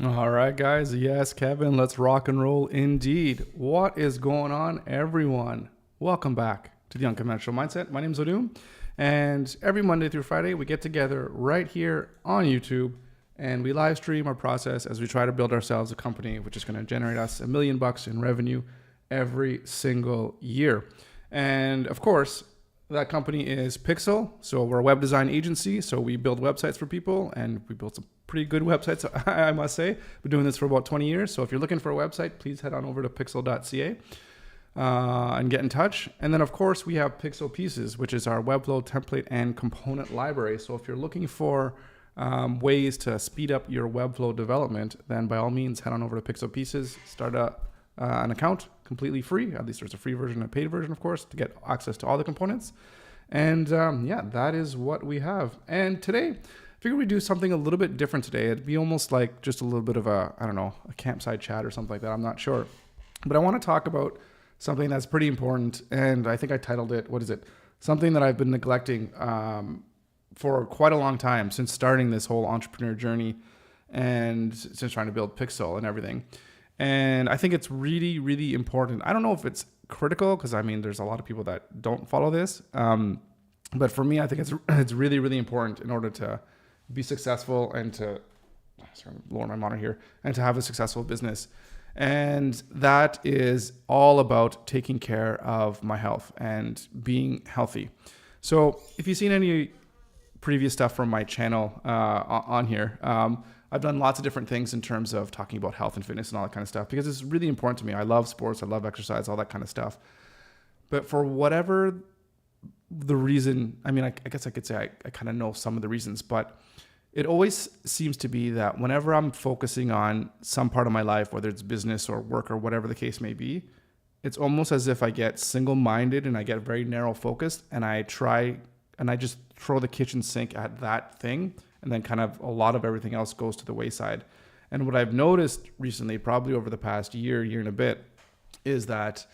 All right, guys. Yes, Kevin, let's rock and roll indeed. What is going on, everyone? Welcome back to the Unconventional Mindset. My name is Odum, and every Monday through Friday, we get together right here on YouTube and we live stream our process as we try to build ourselves a company which is going to generate us $1 million in revenue every single year. And of course, that company is Pixel. So we're a web design agency. So we build websites for people, and we built some pretty good websites, I must say. Been doing this for about 20 years. So if you're looking for a website, please head on over to pixel.ca and get in touch. And then, of course, we have Pixel Pieces, which is our Webflow template and component library. So if you're looking for ways to speed up your Webflow development, then by all means, head on over to Pixel Pieces, start an account completely free. At least there's a free version and a paid version, of course, to get access to all the components. And yeah, that is what we have. And today, I figured we'd do something a little bit different today. It'd be almost like just a little bit of a campsite chat or something like that. I'm not sure. But I want to talk about something that's pretty important. And I think I titled it, what is it? Something that I've been neglecting for quite a long time since starting this whole entrepreneur journey and since trying to build Pixel and everything. And I think it's really, really important. I don't know if it's critical because I mean, there's a lot of people that don't follow this. But for me, I think it's really, really important in order to be successful and to lower my monitor here and to have a successful business. And that is all about taking care of my health and being healthy. So if you've seen any previous stuff from my channel on here, I've done lots of different things in terms of talking about health and fitness and all that kind of stuff because it's really important to me. I love sports, I love exercise, all that kind of stuff. But for whatever the reason, I mean, I guess I could say I kind of know some of the reasons, but it always seems to be that whenever I'm focusing on some part of my life, whether it's business or work or whatever the case may be, it's almost as if I get single-minded and I get very narrow focused and I just throw the kitchen sink at that thing. And then kind of a lot of everything else goes to the wayside. And what I've noticed recently, probably over the past year and a bit, is that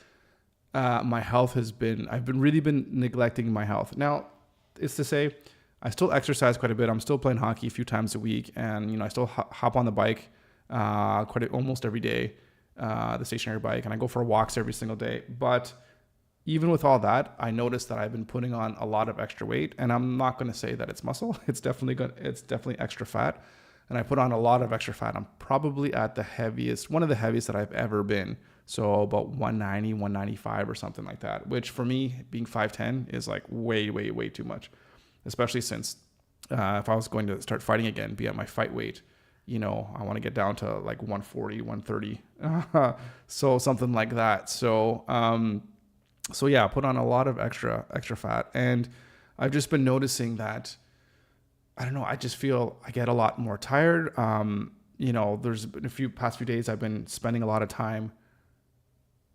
my health I've really been neglecting my health. Now, it's to say, I still exercise quite a bit. I'm still playing hockey a few times a week. And, I still hop on the bike almost every day, the stationary bike. And I go for walks every single day. But even with all that, I noticed that I've been putting on a lot of extra weight, and I'm not going to say that it's muscle. It's definitely extra fat, and I put on a lot of extra fat. I'm probably at one of the heaviest that I've ever been. So about 190, 195 or something like that, which for me, being 5'10", is like way, way, way too much, especially since if I was going to start fighting again, be at my fight weight, I want to get down to like 140, 130. So something like that. So yeah, I put on a lot of extra fat, and I've just been noticing that, I don't know, I just feel I get a lot more tired. There's been past few days I've been spending a lot of time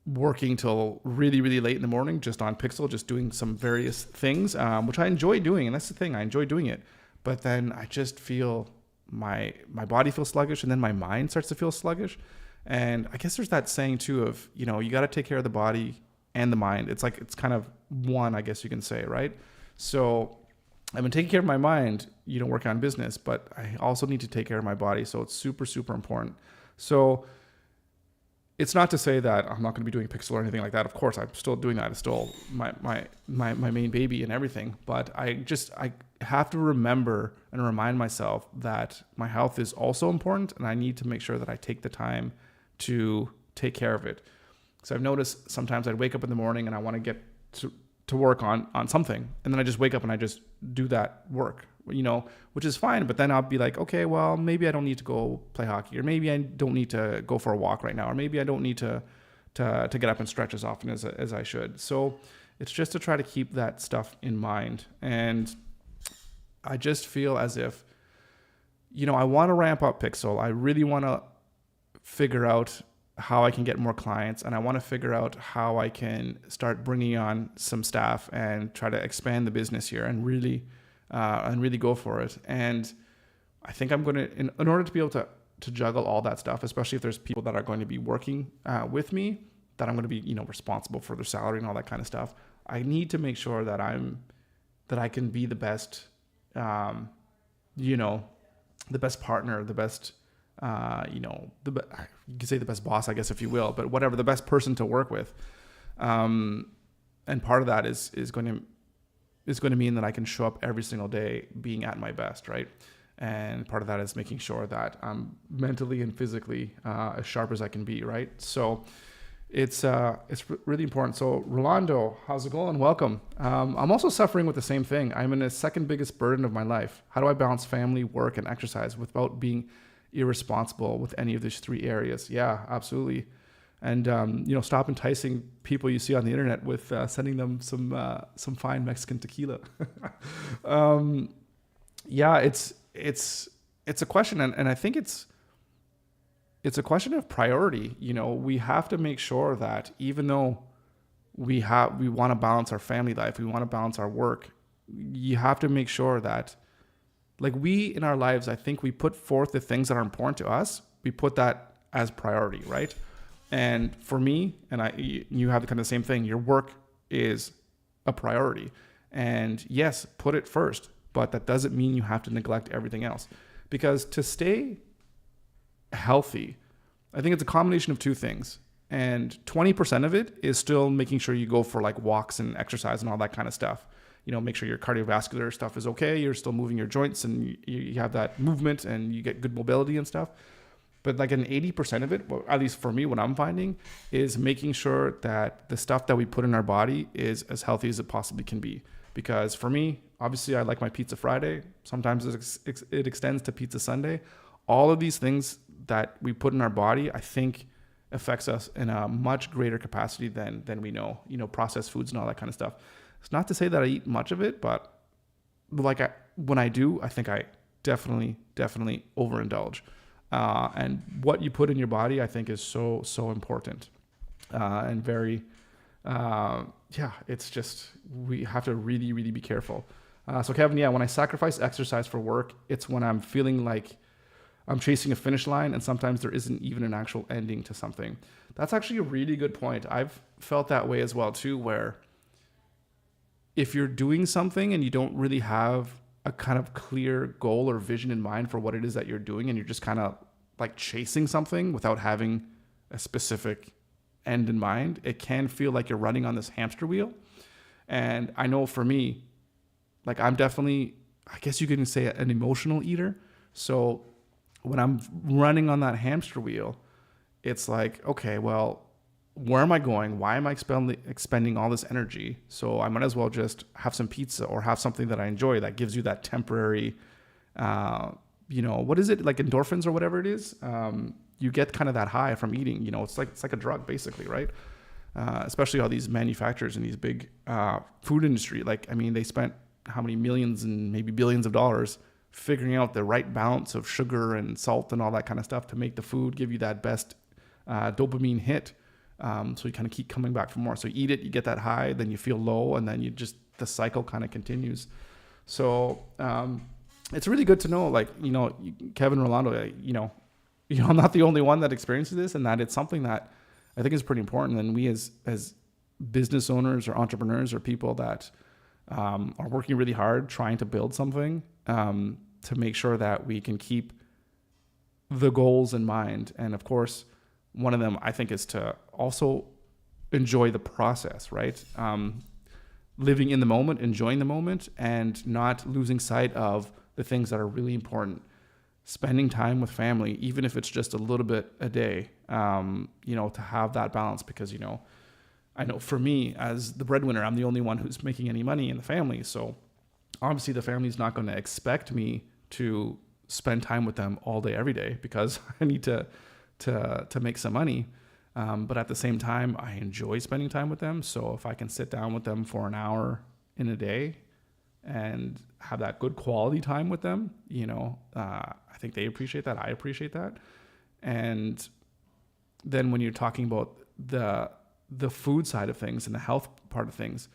working till really, really late in the morning, just on Pixel, just doing some various things, which I enjoy doing. And that's the thing, I enjoy doing it. But then I just feel my body feels sluggish, and then my mind starts to feel sluggish. And I guess there's that saying too of, you got to take care of the body and the mind. It's kind of one, I guess you can say, right? So I've been taking care of my mind, working on business, but I also need to take care of my body. So it's super, super important. So it's not to say that I'm not going to be doing Pixel or anything like that. Of course, I'm still doing that. It's still my main baby and everything. But I have to remember and remind myself that my health is also important, and I need to make sure that I take the time to take care of it. So I've noticed sometimes I'd wake up in the morning and I want to get to work on something. And then I just wake up and I just do that work, which is fine. But then I'll be like, okay, well, maybe I don't need to go play hockey, or maybe I don't need to go for a walk right now, or maybe I don't need to get up and stretch as often as I should. So it's just to try to keep that stuff in mind. And I just feel as if, I want to ramp up Pixel. I really want to figure out how I can get more clients, and I want to figure out how I can start bringing on some staff and try to expand the business here and really go for it. And I think I'm going to, in order to be able to juggle all that stuff, especially if there's people that are going to be working with me, that I'm going to be, responsible for their salary and all that kind of stuff. I need to make sure that I can be the best, the best partner, the best you could say the best boss, I guess, if you will, but whatever, the best person to work with. And part of that is going to mean that I can show up every single day being at my best, right? And part of that is making sure that I'm mentally and physically as sharp as I can be, right? So it's really important. So Rolando, how's it going? Welcome. I'm also suffering with the same thing. I'm in the second biggest burden of my life. How do I balance family, work, and exercise without being irresponsible with any of these three areas? Yeah, absolutely. And stop enticing people you see on the internet with sending them some fine Mexican tequila. Yeah, it's a question, and I think it's a question of priority. We have to make sure that even though we want to balance our family life, we want to balance our work, you have to make sure that, like, we in our lives, I think we put forth the things that are important to us. We put that as priority, right? And for me, you have the kind of same thing. Your work is a priority, and yes, put it first. But that doesn't mean you have to neglect everything else, because to stay healthy, I think it's a combination of two things. And 20% of it is still making sure you go for like walks and exercise and all that kind of stuff. Make sure your cardiovascular stuff is okay. You're still moving your joints and you have that movement and you get good mobility and stuff. But like an 80% of it, well, at least for me, what I'm finding is making sure that the stuff that we put in our body is as healthy as it possibly can be. Because for me, obviously, I like my pizza Friday. Sometimes it extends to pizza Sunday. All of these things that we put in our body, I think, affects us in a much greater capacity than we know. Processed foods and all that kind of stuff. It's not to say that I eat much of it, but when I do, I think I definitely overindulge. And what you put in your body, I think, is so important and very. It's just, we have to really, really be careful. So Kevin, when I sacrifice exercise for work, it's when I'm feeling like I'm chasing a finish line and sometimes there isn't even an actual ending to something. That's actually a really good point. I've felt that way as well too, where if you're doing something and you don't really have a kind of clear goal or vision in mind for what it is that you're doing, and you're just kind of like chasing something without having a specific end in mind, it can feel like you're running on this hamster wheel. And I know for me, like, I'm definitely, I guess you can say, an emotional eater. So when I'm running on that hamster wheel, it's like, okay, well, where am I going? Why am I expending all this energy? So I might as well just have some pizza or have something that I enjoy that gives you that temporary, what is it, like endorphins or whatever it is? You get kind of that high from eating. It's like a drug, basically, right? Especially all these manufacturers in these big food industry. They spent how many millions and maybe billions of dollars figuring out the right balance of sugar and salt and all that kind of stuff to make the food give you that best dopamine hit. So you kind of keep coming back for more. So you eat it, you get that high, then you feel low, and then the cycle kind of continues. So it's really good to know, Kevin, Rolando, I'm not the only one that experiences this, and that it's something that I think is pretty important. And we as business owners or entrepreneurs or people that are working really hard trying to build something, to make sure that we can keep the goals in mind. And of course, one of them, I think, is to also enjoy the process, right? Living in the moment, enjoying the moment, and not losing sight of the things that are really important. Spending time with family, even if it's just a little bit a day, to have that balance. Because, I know for me, as the breadwinner, I'm the only one who's making any money in the family. So obviously the family's not going to expect me to spend time with them all day, every day, because I need to make some money. But at the same time, I enjoy spending time with them. So if I can sit down with them for an hour in a day and have that good quality time with them, I think they appreciate that. I appreciate that. And then when you're talking about the food side of things and the health part of things,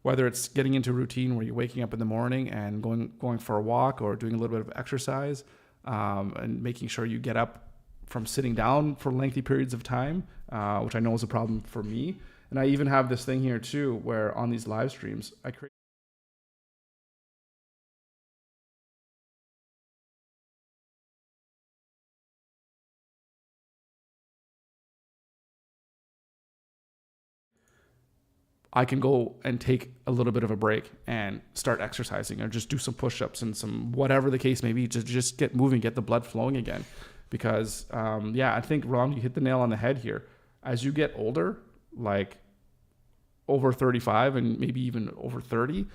whether it's getting into a routine where you're waking up in the morning and going for a walk or doing a little bit of exercise, and making sure you get up from sitting down for lengthy periods of time, which I know is a problem for me. And I even have this thing here too, where on these live streams, I create I can go and take a little bit of a break and start exercising or just do some push-ups and some whatever the case may be to just get moving, get the blood flowing again. Because, I think, Ron, you hit the nail on the head here. As you get older, like over 35 and maybe even over 30,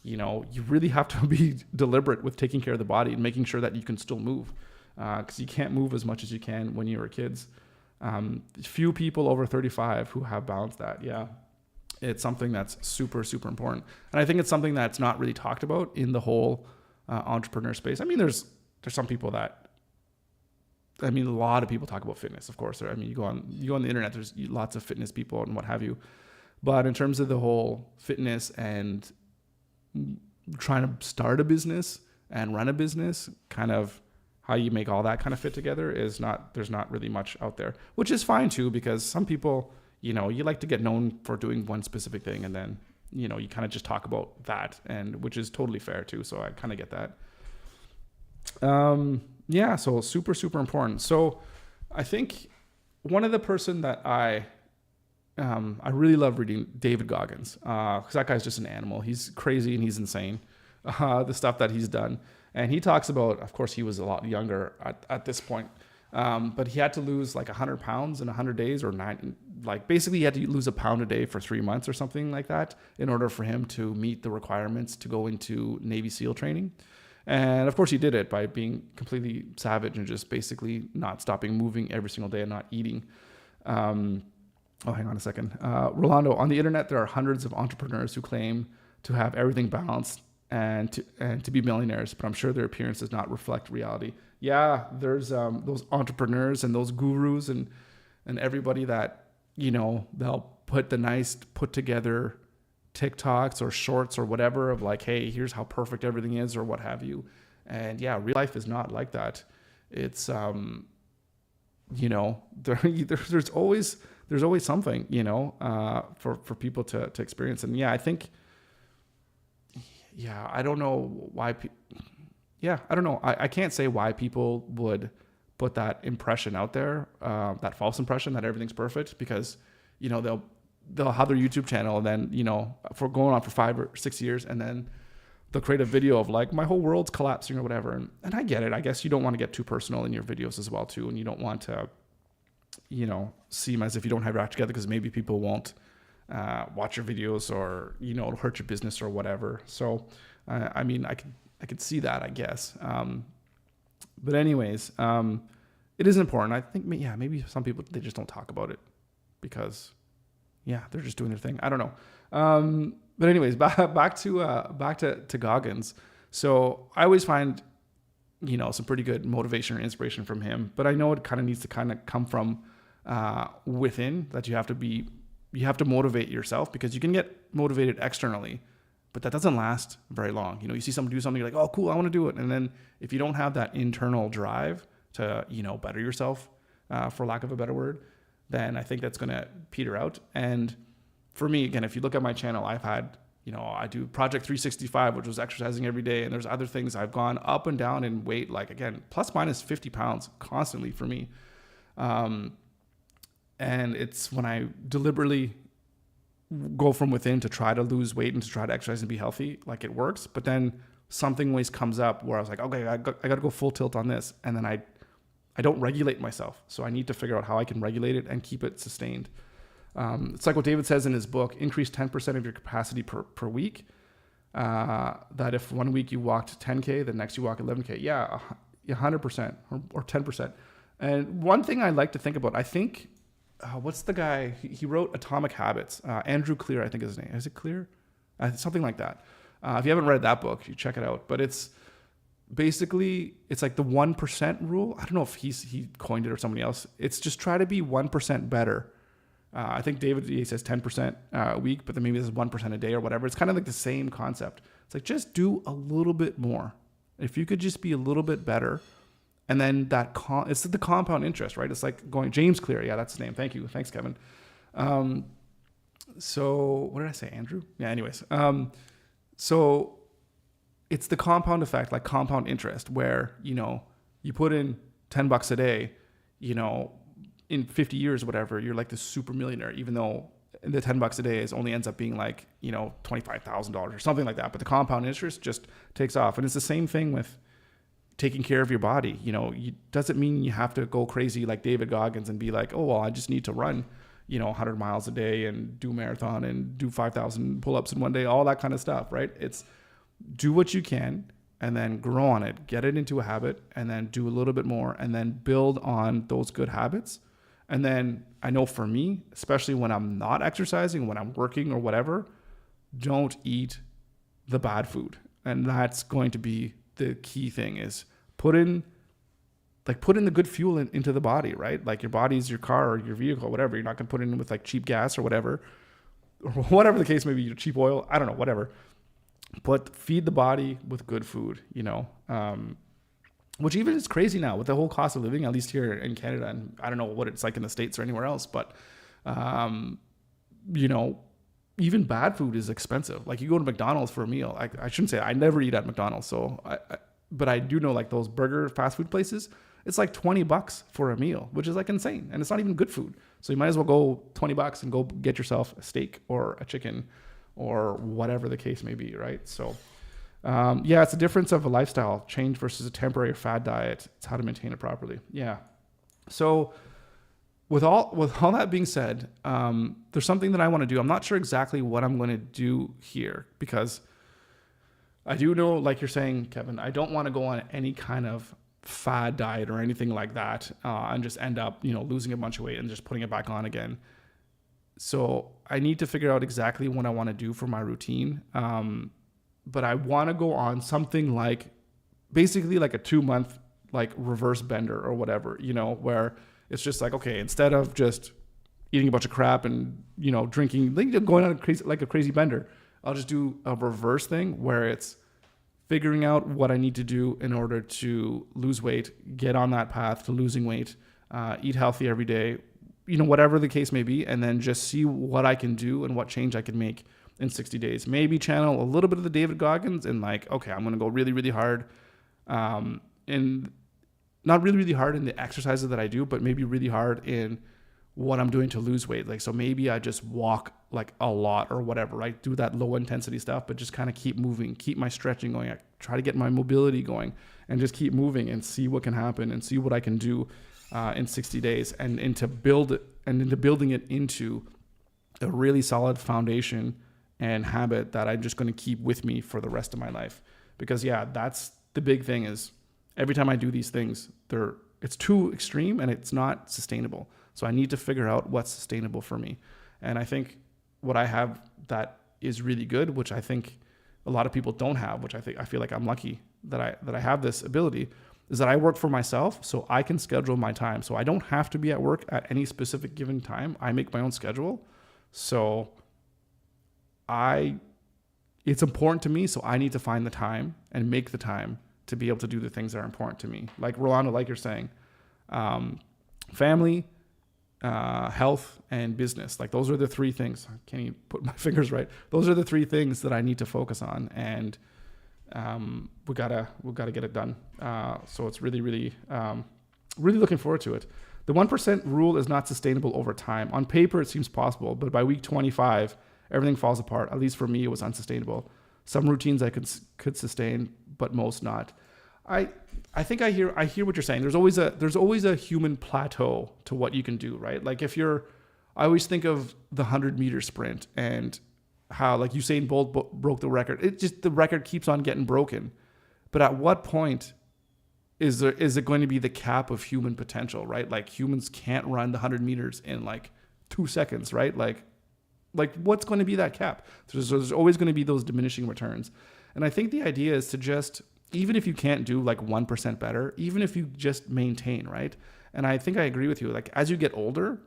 you really have to be deliberate with taking care of the body and making sure that you can still move. Because you can't move as much as you can when you were kids. Few people over 35 who have balanced that. Yeah. It's something that's super, super important. And I think it's something that's not really talked about in the whole entrepreneur space. I mean, there's some people a lot of people talk about fitness, of course. I mean, you go on the internet, there's lots of fitness people and what have you. But in terms of the whole fitness and trying to start a business and run a business, kind of how you make all that kind of fit together there's not really much out there, which is fine too, because some people, you like to get known for doing one specific thing, and then, you kind of just talk about that, and which is totally fair too. So I kind of get that. So super, super important. So I think one of the person that I really love reading, David Goggins, because that guy's just an animal. He's crazy and he's insane. The stuff that he's done. And he talks about, of course, he was a lot younger at this point. But he had to lose like 100 pounds in 100 days basically he had to lose a pound a day for 3 months or something like that in order for him to meet the requirements to go into Navy SEAL training. And of course he did it by being completely savage and just basically not stopping moving every single day and not eating. Hang on a second. Rolando, on the internet, there are hundreds of entrepreneurs who claim to have everything balanced and to be millionaires, but I'm sure their appearance does not reflect reality. Yeah, there's those entrepreneurs and those gurus and everybody that, they'll put the nice put together TikToks or shorts or whatever of like, hey, here's how perfect everything is or what have you. And yeah, real life is not like that. It's, there's always something, for people to experience. And yeah, I think, I don't know why I don't know. I can't say why people would put that impression out there, that false impression that everything's perfect, because, they'll have their YouTube channel and then, for going on for 5 or 6 years, and then they'll create a video of like, my whole world's collapsing or whatever. And I get it. I guess you don't want to get too personal in your videos as well too. And you don't want to, seem as if you don't have your act together, because maybe people won't watch your videos or, it'll hurt your business or whatever. So, I could see that, I guess. But anyways, it is important. I think, maybe some people, they just don't talk about it because, they're just doing their thing. I don't know. But anyways, back to Goggins. So I always find, some pretty good motivation or inspiration from him, but I know it kind of needs to come from within, that you have to motivate yourself, because you can get motivated externally, but that doesn't last very long. You see someone do something, you're like, oh, cool, I want to do it. And then if you don't have that internal drive to, better yourself, for lack of a better word, then I think that's going to peter out. And for me, again, if you look at my channel, I've had, I do Project 365, which was exercising every day. And there's other things I've gone up and down in weight, like, again, plus minus 50 pounds constantly for me. And it's when I deliberately go from within to try to lose weight and to try to exercise and be healthy, like, it works. But then something always comes up where I was like, okay, I got to go full tilt on this. And then I don't regulate myself. So I need to figure out how I can regulate it and keep it sustained. It's like what David says in his book, increase 10% of your capacity per week. That if 1 week you walked 10K, the next you walk 11K. Yeah, 100% or 10%. And one thing I like to think about, I think, what's the guy? He wrote Atomic Habits. Andrew Clear, I think is his name. Is it Clear? Something like that. If you haven't read that book, you check it out. But it's basically, it's like the 1% rule. I don't know if he coined it or somebody else. It's just try to be 1% better. I think David, he says 10% a week, but then maybe this is 1% a day or whatever. It's kind of like the same concept. It's like, just do a little bit more. If you could just be a little bit better, and then it's the compound interest, right? It's like going, James Clear. Yeah, that's his name. Thank you. Thanks, Kevin. So what did I say? Andrew? Yeah, anyways. So it's the compound effect, like compound interest, where, you put in $10 a day, in 50 years, whatever, you're like this super millionaire, even though the $10 a day is only ends up being like, $25,000 or something like that. But the compound interest just takes off. And it's the same thing with taking care of your body. Doesn't mean you have to go crazy like David Goggins and be like, oh, well, I just need to run, 100 miles a day and do a marathon and do 5,000 pull-ups in one day, all that kind of stuff, right? It's do what you can and then grow on it, get it into a habit, and then do a little bit more and then build on those good habits. And then I know for me, especially when I'm not exercising, when I'm working or whatever, don't eat the bad food. And that's going to be the key thing, is put in the good fuel into the body, right? Like your body's your car or your vehicle, whatever. You're not going to put it in with like cheap gas or whatever the case may be, cheap oil, I don't know, whatever. But feed the body with good food, which even is crazy now with the whole cost of living, at least here in Canada. And I don't know what it's like in the States or anywhere else, but, even bad food is expensive. Like you go to McDonald's for a meal. I shouldn't say I never eat at McDonald's. But I do know like those burger fast food places, it's like $20 for a meal, which is like insane. And it's not even good food. So you might as well go $20 and go get yourself a steak or a chicken or whatever the case may be. Right. So, it's a difference of a lifestyle change versus a temporary fad diet. It's how to maintain it properly. Yeah. So with all that being said, there's something that I want to do. I'm not sure exactly what I'm going to do here, because I do know, like you're saying, Kevin, I don't want to go on any kind of fad diet or anything like that, and just end up, losing a bunch of weight and just putting it back on again. So I need to figure out exactly what I want to do for my routine. But I want to go on something like basically like a 2-month like reverse bender or whatever, where it's just like, okay, instead of just eating a bunch of crap and, drinking, going on a crazy bender, I'll just do a reverse thing where it's figuring out what I need to do in order to lose weight, get on that path to losing weight, eat healthy every day, whatever the case may be, and then just see what I can do and what change I can make in 60 days. Maybe channel a little bit of the David Goggins and like, okay, I'm going to go really, really hard, and not really, really hard in the exercises that I do, but maybe really hard in what I'm doing to lose weight. Like, so maybe I just walk like a lot or whatever, right? Do that low intensity stuff, but just kind of keep moving, keep my stretching going. I try to get my mobility going and just keep moving and see what can happen and see what I can do in 60 days and into building it into a really solid foundation and habit that I'm just going to keep with me for the rest of my life. Because that's the big thing, is every time I do these things, it's too extreme and it's not sustainable. So I need to figure out what's sustainable for me. And I think what I have that is really good, which I think a lot of people don't have, which I feel like I'm lucky that I have this ability, is that I work for myself, so I can schedule my time. So I don't have to be at work at any specific given time. I make my own schedule. So it's important to me, so I need to find the time and make the time to be able to do the things that are important to me. Like Rolando, like you're saying, family, health, and business. Like those are the three things. I can't even put my fingers right. Those are the three things that I need to focus on, and we gotta get it done. So it's really, really, really looking forward to it. The 1% rule is not sustainable over time. On paper, it seems possible, but by week 25, everything falls apart. At least for me, it was unsustainable. Some routines I could sustain, but most not. I think I hear what you're saying. There's always a human plateau to what you can do, right? Like I always think of the 100-meter sprint and how like Usain Bolt broke the record. The record keeps on getting broken. But at what point is it going to be the cap of human potential, right? Like humans can't run the 100 meters in like 2 seconds, right? Like what's going to be that cap? So there's always going to be those diminishing returns. And I think the idea is to just, even if you can't do like 1% better, even if you just maintain, right? And I think I agree with you. Like as you get older,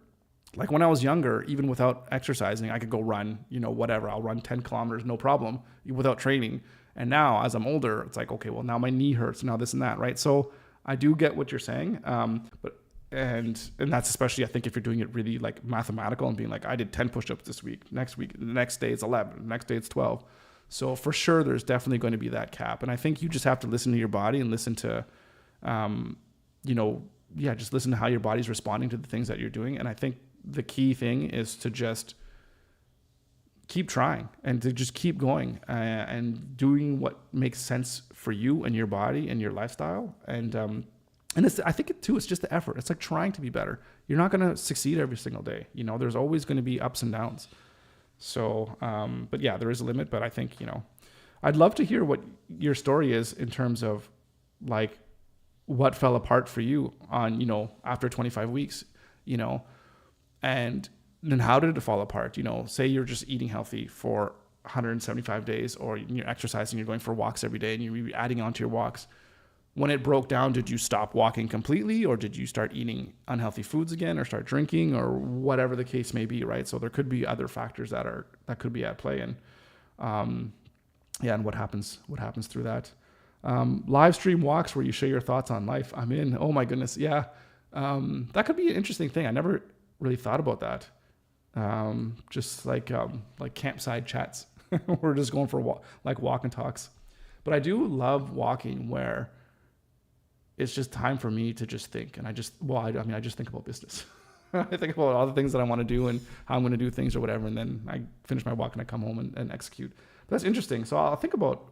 like when I was younger, even without exercising, I could go run, whatever. I'll run 10 kilometers, no problem, without training. And now as I'm older, it's like, okay, well now my knee hurts, now this and that, right? So I do get what you're saying. And that's especially, I think, if you're doing it really like mathematical and being like, I did 10 push-ups this week, the next day it's 11, the next day it's 12. So for sure, there's definitely going to be that cap. And I think you just have to listen to your body and listen to, just listen to how your body's responding to the things that you're doing. And I think the key thing is to just keep trying and to just keep going and doing what makes sense for you and your body and your lifestyle. And I think it's just the effort. It's like trying to be better. You're not going to succeed every single day. There's always going to be ups and downs. So, but yeah, there is a limit, but I think, I'd love to hear what your story is in terms of like what fell apart for you on, after 25 weeks, and then how did it fall apart? Say you're just eating healthy for 175 days, or you're exercising, you're going for walks every day and you're adding on to your walks. When it broke down, did you stop walking completely, or did you start eating unhealthy foods again, or start drinking, or whatever the case may be, right? So there could be other factors that could be at play, and and what happens through that. Live stream walks where you share your thoughts on life. I'm in. Oh my goodness, yeah. That could be an interesting thing. I never really thought about that. Just like campsite chats. We're just going for walk and talks. But I do love walking where it's just time for me to just think. And I just think about business. I think about all the things that I want to do and how I'm going to do things or whatever. And then I finish my walk and I come home and execute. But that's interesting. So I'll think about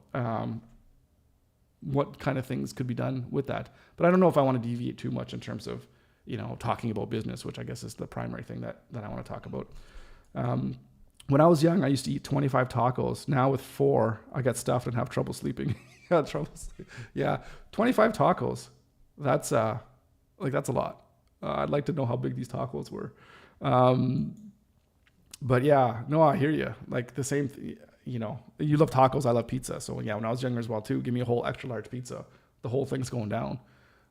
what kind of things could be done with that. But I don't know if I want to deviate too much in terms of, talking about business, which I guess is the primary thing that I want to talk about. When I was young, I used to eat 25 tacos. Now with 4, I get stuffed and have trouble sleeping. Yeah, 25 tacos. That's a lot. I'd like to know how big these tacos were. But yeah, no, I hear you. Like the same, you love tacos. I love pizza. So yeah, when I was younger as well too, give me a whole extra large pizza. The whole thing's going down.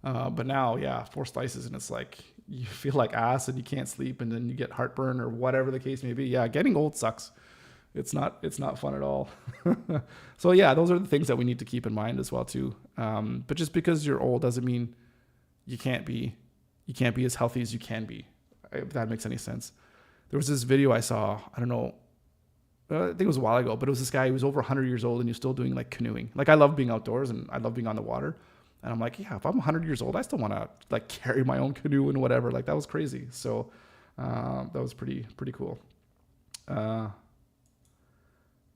But now, yeah, 4 slices and it's like, you feel like ass and you can't sleep and then you get heartburn or whatever the case may be. Yeah, getting old sucks. It's not fun at all. So yeah, those are the things that we need to keep in mind as well too. But just because you're old doesn't mean you can't be as healthy as you can be, if that makes any sense. There was this video I saw, I don't know, I think it was a while ago, but it was this guy who was over 100 years old and he was still doing like canoeing. Like I love being outdoors and I love being on the water. And I'm like, yeah, if I'm 100 years old, I still want to like carry my own canoe and whatever. Like that was crazy. So that was pretty cool.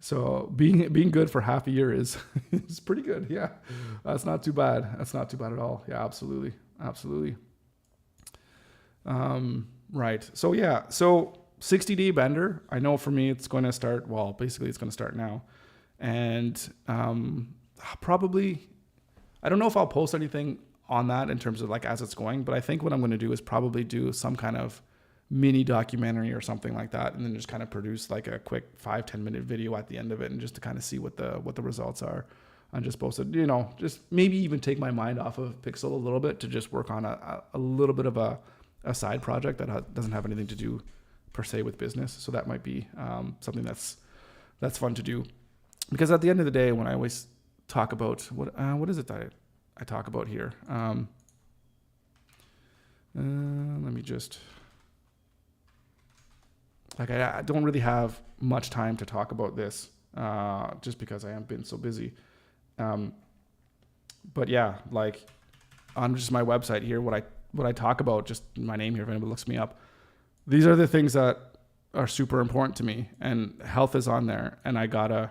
So being good for half a year is pretty good. Yeah, that's not too bad. That's not too bad at all. Yeah, absolutely. Right. So yeah. So 60-day bender. I know for me, it's going to start. Well, basically, it's going to start now, and probably. I don't know if I'll post anything on that in terms of like as it's going, but I think what I'm going to do is probably do some kind of mini documentary or something like that, and then just kind of produce like a quick 5-10 minute video at the end of it, and just to kind of see what the results are, and just post it. Just maybe even take my mind off of Pixel a little bit to just work on a little bit of a side project that doesn't have anything to do per se with business. So that might be something that's fun to do, because at the end of the day, when I always talk about what is it that I talk about here? Let me just I don't really have much time to talk about this just because I have been so busy. But yeah, like on just my website here, what I talk about, just my name here if anybody looks me up, these are the things that are super important to me, and health is on there, and I gotta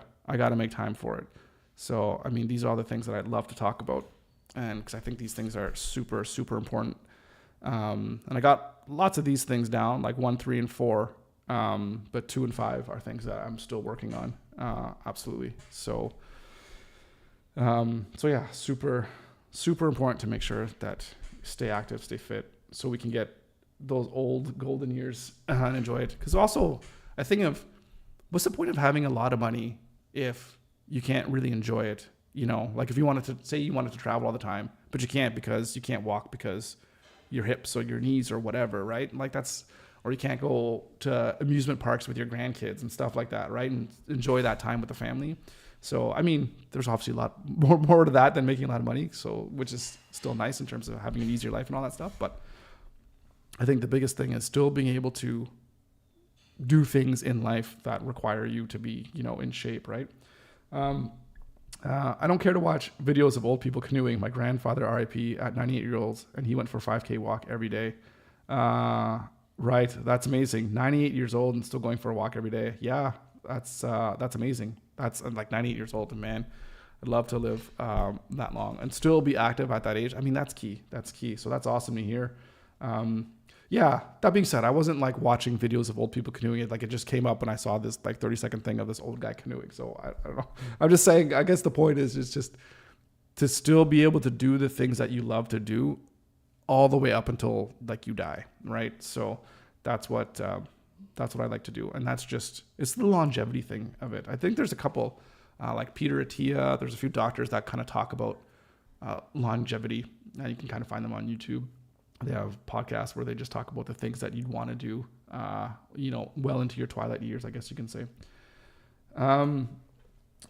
make time for it. So, I mean, these are all the things that I'd love to talk about, and because I think these things are super, super important. And I got lots of these things down, like 1, 3, and 4, but 2 and 5 are things that I'm still working on. Absolutely. So yeah, super, super important to make sure that you stay active, stay fit, so we can get those old golden years and enjoy it. Because also, I think of what's the point of having a lot of money if you can't really enjoy it? Like if you wanted to travel all the time, but you can't because you can't walk because your hips or your knees or whatever, right? Like or you can't go to amusement parks with your grandkids and stuff like that, right? And enjoy that time with the family. So, I mean, there's obviously a lot more to that than making a lot of money. So, which is still nice in terms of having an easier life and all that stuff. But I think the biggest thing is still being able to do things in life that require you to be, in shape, right? I don't care to watch videos of old people canoeing. My grandfather, RIP, at 98 years old, and he went for a 5K walk every day. Right. That's amazing. 98 years old and still going for a walk every day. Yeah. that's amazing. That's like 98 years old, and man, I'd love to live that long and still be active at that age. I mean, that's key. That's key. So that's awesome to hear. Yeah, that being said, I wasn't like watching videos of old people canoeing. It like it just came up when I saw this like 30-second thing of this old guy canoeing. So I don't know. I'm just saying, I guess the point is just to still be able to do the things that you love to do all the way up until like you die, right? So that's what I like to do. And that's just, it's the longevity thing of it. I think there's a couple like Peter Attia, there's a few doctors that kind of talk about longevity, and you can kind of find them on YouTube. They have podcasts where they just talk about the things that you'd want to do, well into your twilight years, I guess you can say.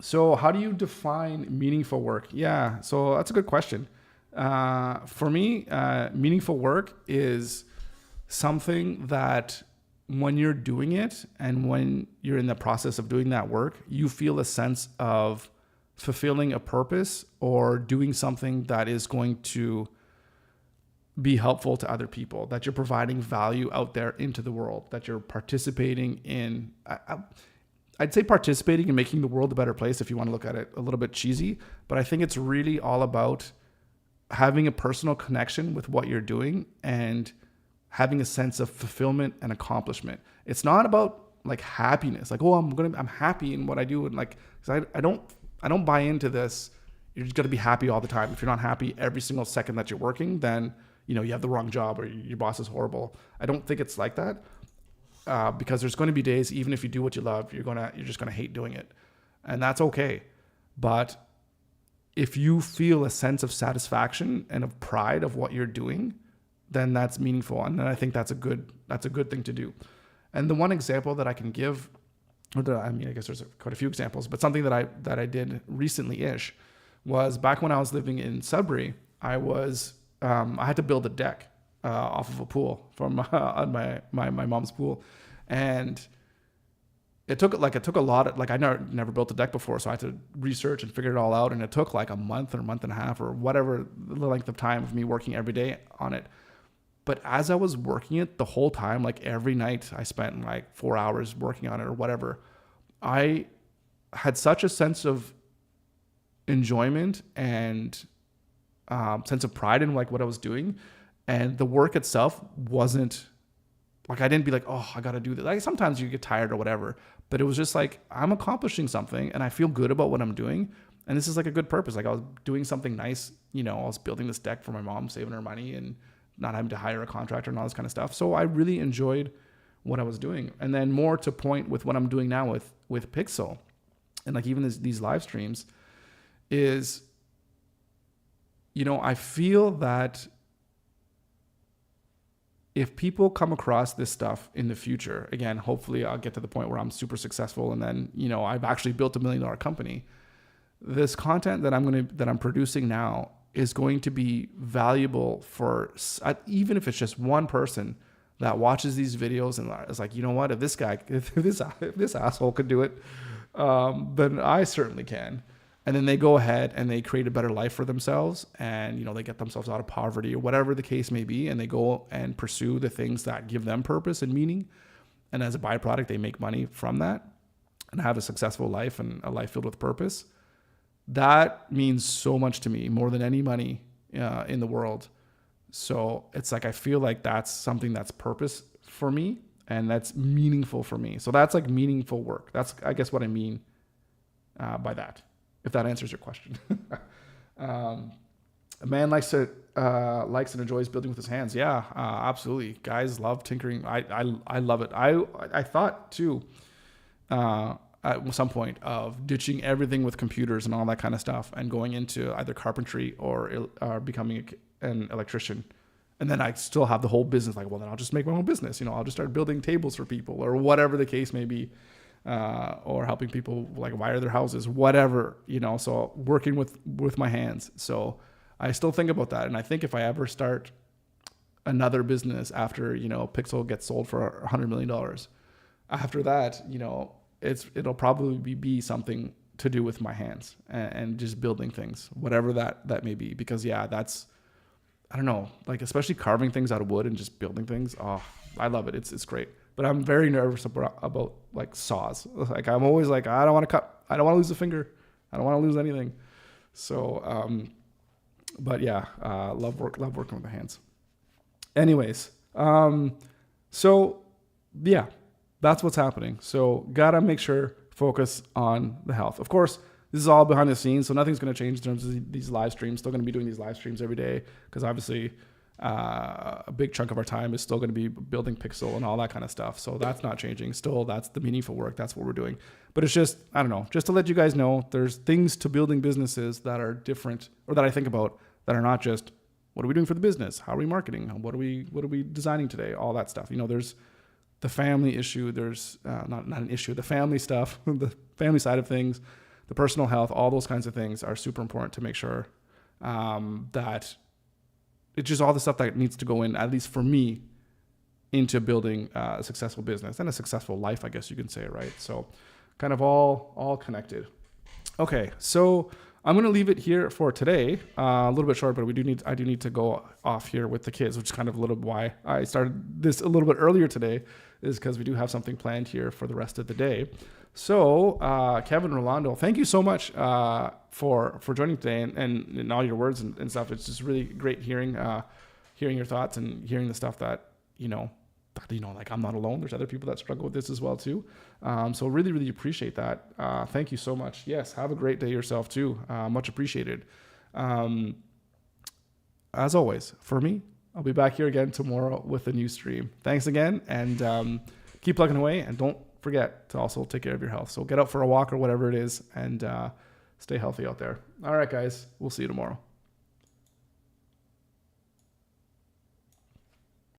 So how do you define meaningful work? Yeah, so that's a good question. For me, meaningful work is something that when you're doing it and when you're in the process of doing that work, you feel a sense of fulfilling a purpose or doing something that is going to be helpful to other people, that you're providing value out there into the world, that you're participating in, I'd say participating in making the world a better place if you want to look at it a little bit cheesy, but I think it's really all about having a personal connection with what you're doing and having a sense of fulfillment and accomplishment. It's not about like happiness, like, oh, I'm happy in what I do. And like, 'cause I don't buy into this. You're just going to be happy all the time. If you're not happy every single second that you're working, then, you have the wrong job or your boss is horrible. I don't think it's like that. Because there's going to be days, even if you do what you love, you're just going to hate doing it. And that's okay. But if you feel a sense of satisfaction and of pride of what you're doing, then that's meaningful. And then I think that's a good thing to do. And the one example that I can give, I guess there's quite a few examples, but something that I did recently-ish was back when I was living in Sudbury, I had to build a deck off of a pool from on my mom's pool, and it took a lot of, like, I never built a deck before, so I had to research and figure it all out, and it took like a month or a month and a half or whatever the length of time of me working every day on it. But as I was working it the whole time, like every night I spent like 4 hours working on it or whatever, I had such a sense of enjoyment and sense of pride in like what I was doing. And the work itself wasn't like, I didn't be like, oh, I got to do this. Like sometimes you get tired or whatever, but it was just like, I'm accomplishing something and I feel good about what I'm doing. And this is like a good purpose. Like I was doing something nice, I was building this deck for my mom, saving her money and not having to hire a contractor and all this kind of stuff. So I really enjoyed what I was doing. And then more to point with what I'm doing now with Pixel and like even these live streams is, I feel that if people come across this stuff in the future, again, hopefully I'll get to the point where I'm super successful and then, I've actually built $1 million company. This content that I'm producing now is going to be valuable for, even if it's just one person that watches these videos and is like, you know what, if this asshole could do it, then I certainly can. And then they go ahead and they create a better life for themselves and, they get themselves out of poverty or whatever the case may be. And they go and pursue the things that give them purpose and meaning. And as a byproduct, they make money from that and have a successful life and a life filled with purpose. That means so much to me, more than any money in the world. So it's like, I feel like that's something that's purpose for me and that's meaningful for me. So that's like meaningful work. That's, I guess, what I mean by that, if that answers your question. A man likes and enjoys building with his hands. Yeah, absolutely. Guys love tinkering. I love it. I thought too, at some point of ditching everything with computers and all that kind of stuff and going into either carpentry or becoming an electrician. And then I still have the whole business. Like, well, then I'll just make my own business. I'll just start building tables for people or whatever the case may be. Or helping people like wire their houses, whatever, so working with my hands. So I still think about that. And I think if I ever start another business after, Pixel gets sold for $100 million, after that, it'll probably be something to do with my hands and just building things, whatever that may be. Because that's, I don't know, like especially carving things out of wood and just building things. Oh, I love it. It's great. but I'm very nervous about like saws. Like I'm always like, I don't want to cut. I don't want to lose a finger. I don't want to lose anything. So, but yeah, love working with the hands. Anyways, so yeah, that's what's happening. So gotta make sure, focus on the health. Of course, this is all behind the scenes, so nothing's going to change in terms of these live streams. Still going to be doing these live streams every day because obviously a big chunk of our time is still going to be building Pixel and all that kind of stuff. So that's not changing. Still, that's the meaningful work. That's what we're doing. But it's just, I don't know, just to let you guys know, there's things to building businesses that are different, or that I think about, that are not just, what are we doing for the business? How are we marketing? What are we designing today? All that stuff. You know, there's the family issue. There's not an issue, the family stuff, the family side of things, the personal health, all those kinds of things are super important to make sure that it's just all the stuff that needs to go in, at least for me, into building a successful business and a successful life, I guess you can say, right? So kind of all connected. Okay, so I'm going to leave it here for today. A little bit short, but I do need to go off here with the kids, which is kind of a little why I started this a little bit earlier today, is because we do have something planned here for the rest of the day. So, Kevin, Rolando, thank you so much for joining today and all your words and stuff. It's just really great hearing your thoughts and hearing the stuff that, like I'm not alone. There's other people that struggle with this as well too. So really, really appreciate that. Thank you so much. Yes, have a great day yourself too. Much appreciated. As always, for me, I'll be back here again tomorrow with a new stream. Thanks again, and keep plugging away, and don't forget to also take care of your health. So get out for a walk or whatever it is, and stay healthy out there. All right, guys, we'll see you tomorrow.